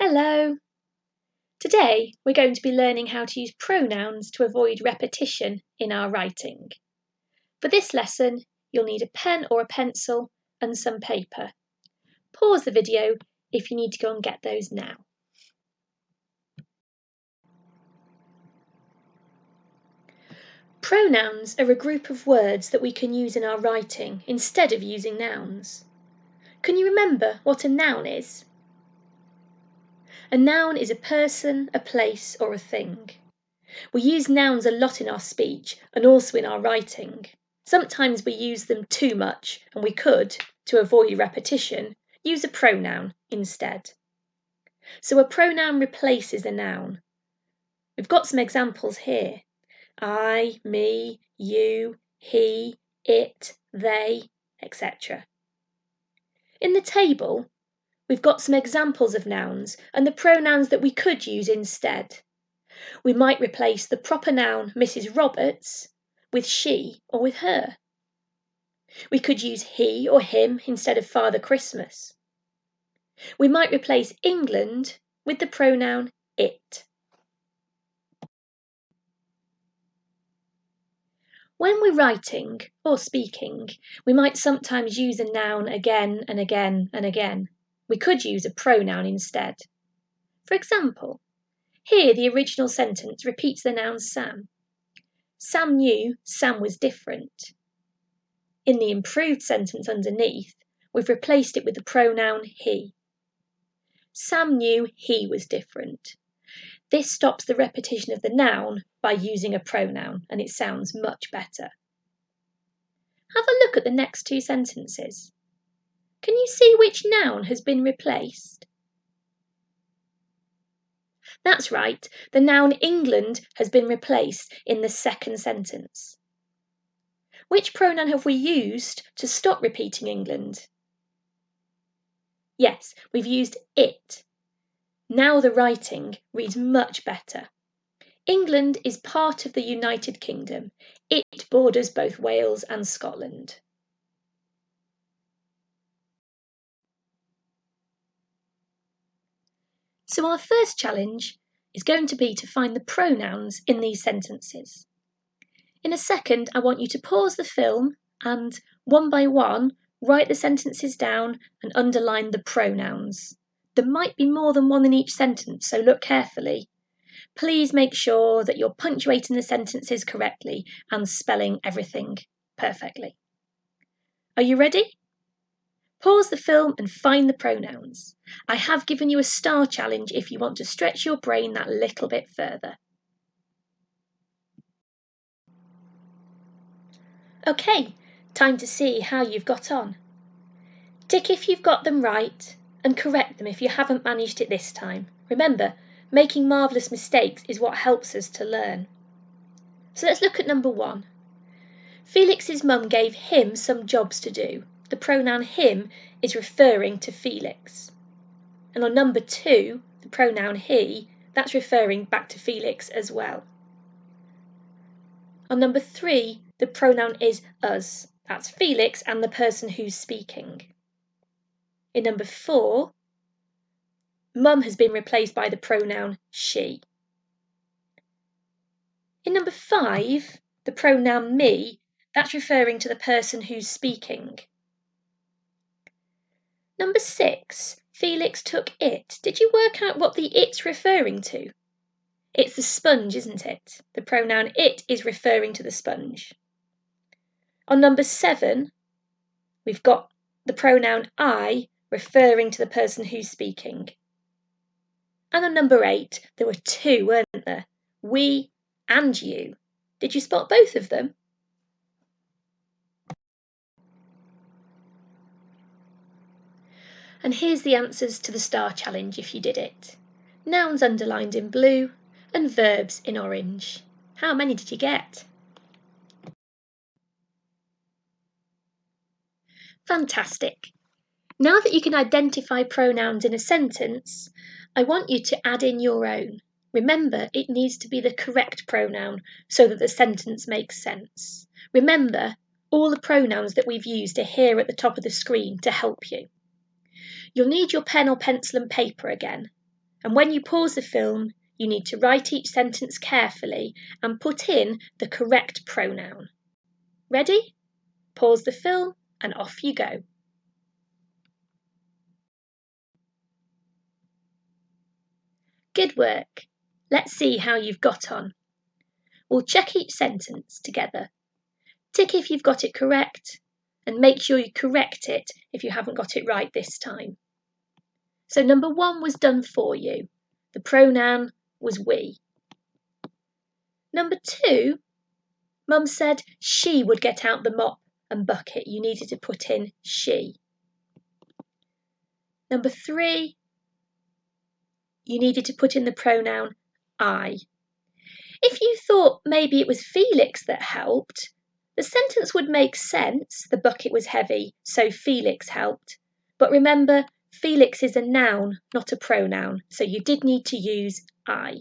Hello! Today we're going to be learning how to use pronouns to avoid repetition in our writing. For this lesson, you'll need a pen or a pencil and some paper. Pause the video if you need to go and get those now. Pronouns are a group of words that we can use in our writing instead of using nouns. Can you remember what a noun is? A noun is a person, a place, or a thing. We use nouns a lot in our speech and also in our writing. Sometimes we use them too much and we could, to avoid repetition, use a pronoun instead. So a pronoun replaces a noun. We've got some examples here. I, me, you, he, it, they, etc. In the table, we've got some examples of nouns and the pronouns that we could use instead. We might replace the proper noun Mrs. Roberts with she or with her. We could use he or him instead of Father Christmas. We might replace England with the pronoun it. When we're writing or speaking, we might sometimes use a noun again and again and again. We could use a pronoun instead. For example, here the original sentence repeats the noun Sam. Sam knew Sam was different. In the improved sentence underneath, we've replaced it with the pronoun he. Sam knew he was different. This stops the repetition of the noun by using a pronoun, and it sounds much better. Have a look at the next two sentences. Can you see which noun has been replaced? That's right, the noun England has been replaced in the second sentence. Which pronoun have we used to stop repeating England? Yes, we've used it. Now the writing reads much better. England is part of the United Kingdom. It borders both Wales and Scotland. So our first challenge is going to be to find the pronouns in these sentences. In a second, I want you to pause the film and, one by one, write the sentences down and underline the pronouns. There might be more than one in each sentence, so look carefully. Please make sure that you're punctuating the sentences correctly and spelling everything perfectly. Are you ready? Pause the film and find the pronouns. I have given you a star challenge if you want to stretch your brain that little bit further. Okay, time to see how you've got on. Tick if you've got them right and correct them if you haven't managed it this time. Remember, making marvellous mistakes is what helps us to learn. So let's look at number 1. Felix's mum gave him some jobs to do. The pronoun him is referring to Felix. And on number 2, the pronoun he, that's referring back to Felix as well. On number 3, the pronoun is us. That's Felix and the person who's speaking. In number 4, mum has been replaced by the pronoun she. In number 5, the pronoun me, that's referring to the person who's speaking. Number 6, Felix took it. Did you work out what the it's referring to? It's the sponge, isn't it? The pronoun it is referring to the sponge. On number 7, we've got the pronoun I referring to the person who's speaking. And on number 8, there were 2, weren't there? We and you. Did you spot both of them? And here's the answers to the star challenge if you did it. Nouns underlined in blue and verbs in orange. How many did you get? Fantastic! Now that you can identify pronouns in a sentence, I want you to add in your own. Remember, it needs to be the correct pronoun so that the sentence makes sense. Remember, all the pronouns that we've used are here at the top of the screen to help you. You'll need your pen or pencil and paper again. And when you pause the film, you need to write each sentence carefully and put in the correct pronoun. Ready? Pause the film and off you go. Good work. Let's see how you've got on. We'll check each sentence together. Tick if you've got it correct and make sure you correct it if you haven't got it right this time. So number 1 was done for you. The pronoun was we. Number 2, Mum said she would get out the mop and bucket. You needed to put in she. Number 3, you needed to put in the pronoun I. If you thought maybe it was Felix that helped, the sentence would make sense. The bucket was heavy, so Felix helped. But remember, Felix is a noun, not a pronoun, so you did need to use I.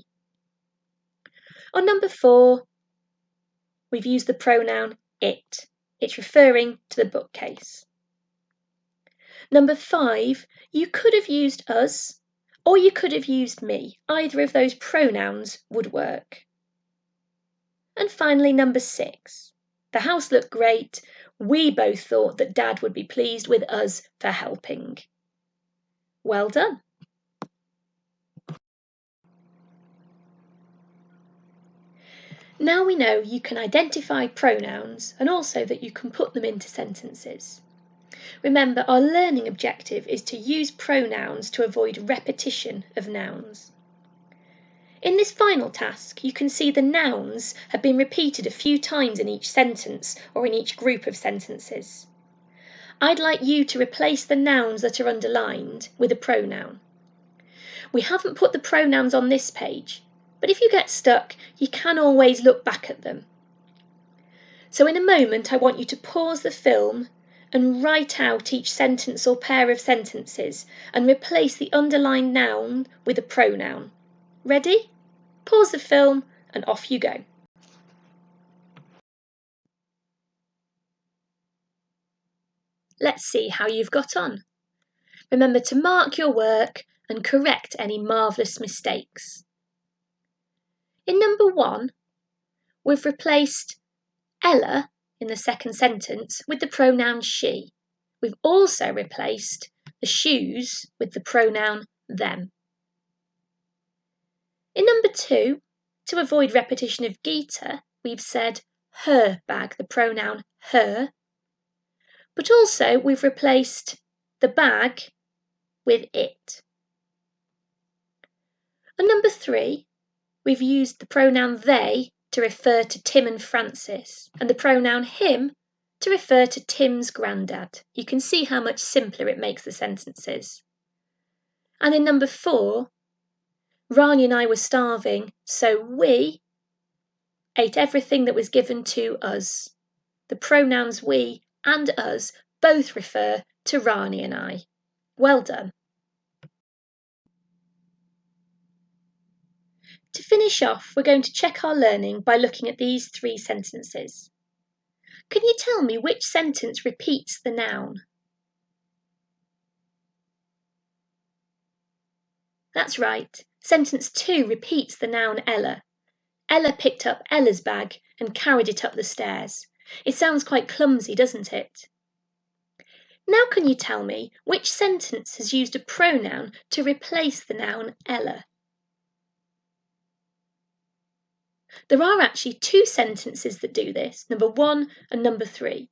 On number 4, we've used the pronoun it. It's referring to the bookcase. Number 5, you could have used us, or you could have used me. Either of those pronouns would work. And finally, number 6, the house looked great. We both thought that Dad would be pleased with us for helping. Well done. Now we know you can identify pronouns and also that you can put them into sentences. Remember, our learning objective is to use pronouns to avoid repetition of nouns. In this final task, you can see the nouns have been repeated a few times in each sentence or in each group of sentences. I'd like you to replace the nouns that are underlined with a pronoun. We haven't put the pronouns on this page, but if you get stuck, you can always look back at them. So in a moment, I want you to pause the film and write out each sentence or pair of sentences and replace the underlined noun with a pronoun. Ready? Pause the film and off you go. Let's see how you've got on. Remember to mark your work and correct any marvellous mistakes. In number 1, we've replaced Ella in the second sentence with the pronoun she. We've also replaced the shoes with the pronoun them. In number 2, to avoid repetition of Geeta, we've said her bag, the pronoun her, but also we've replaced the bag with it. And number 3, we've used the pronoun they to refer to Tim and Francis, and the pronoun him to refer to Tim's granddad. You can see how much simpler it makes the sentences. And in number 4, Rani and I were starving, so we ate everything that was given to us. The pronouns we and us both refer to Rani and I. Well done. To finish off, we're going to check our learning by looking at these 3 sentences. Can you tell me which sentence repeats the noun? That's right. Sentence 2 repeats the noun Ella. Ella picked up Ella's bag and carried it up the stairs. It sounds quite clumsy, doesn't it? Now can you tell me which sentence has used a pronoun to replace the noun Ella? There are actually 2 sentences that do this, number 1 and number 3.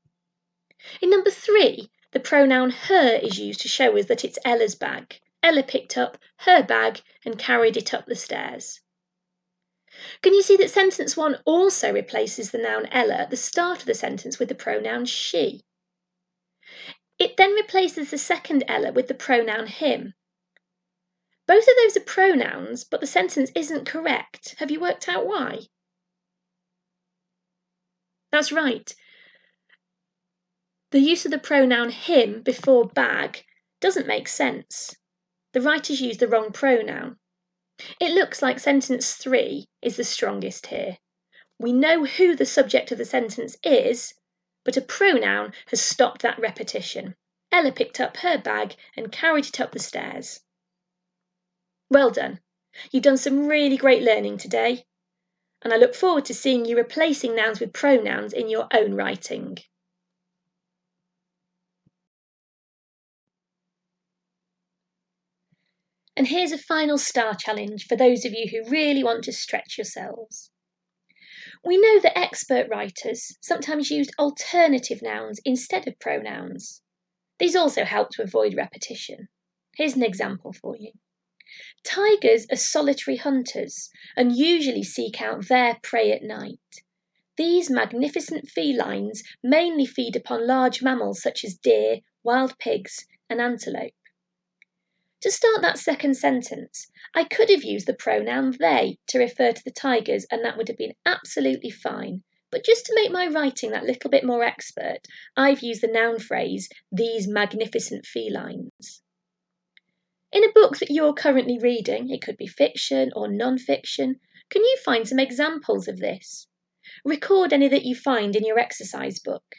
In number 3, the pronoun her is used to show us that it's Ella's bag. Ella picked up her bag and carried it up the stairs. Can you see that sentence 1 also replaces the noun Ella at the start of the sentence with the pronoun she? It then replaces the second Ella with the pronoun him. Both of those are pronouns, but the sentence isn't correct. Have you worked out why? That's right. The use of the pronoun him before bag doesn't make sense. The writers used the wrong pronoun. It looks like sentence 3 is the strongest here. We know who the subject of the sentence is, but a pronoun has stopped that repetition. Ella picked up her bag and carried it up the stairs. Well done. You've done some really great learning today, and I look forward to seeing you replacing nouns with pronouns in your own writing. And here's a final star challenge for those of you who really want to stretch yourselves. We know that expert writers sometimes used alternative nouns instead of pronouns. These also help to avoid repetition. Here's an example for you. Tigers are solitary hunters and usually seek out their prey at night. These magnificent felines mainly feed upon large mammals such as deer, wild pigs, and antelope. To start that second sentence, I could have used the pronoun they to refer to the tigers, and that would have been absolutely fine. But just to make my writing that little bit more expert, I've used the noun phrase, these magnificent felines. In a book that you're currently reading, it could be fiction or non-fiction, can you find some examples of this? Record any that you find in your exercise book.